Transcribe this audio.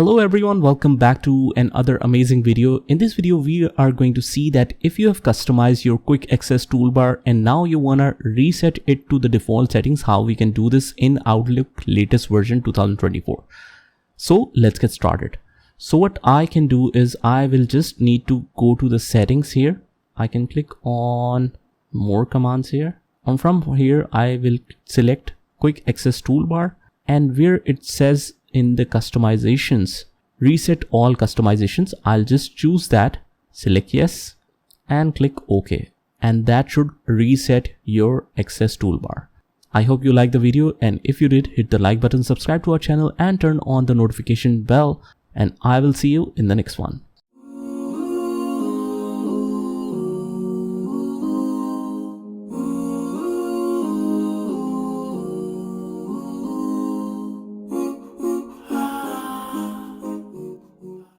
Hello everyone, welcome back to another amazing video. In this video, we are going to see that if you have customized your quick access toolbar and now you wanna reset it to the default settings, how we can do this in Outlook latest version 2024. So let's get started. So what I can do is I will just need to go to the settings here. I can click on more commands here. And from here, I will select quick access toolbar, and where it says in the customizations, reset all customizations, I'll just choose that, select yes and click OK, and that should reset your access toolbar. I hope you liked the video, and if you did, hit the like button, subscribe to our channel and turn on the notification bell, and I will see you in the next one.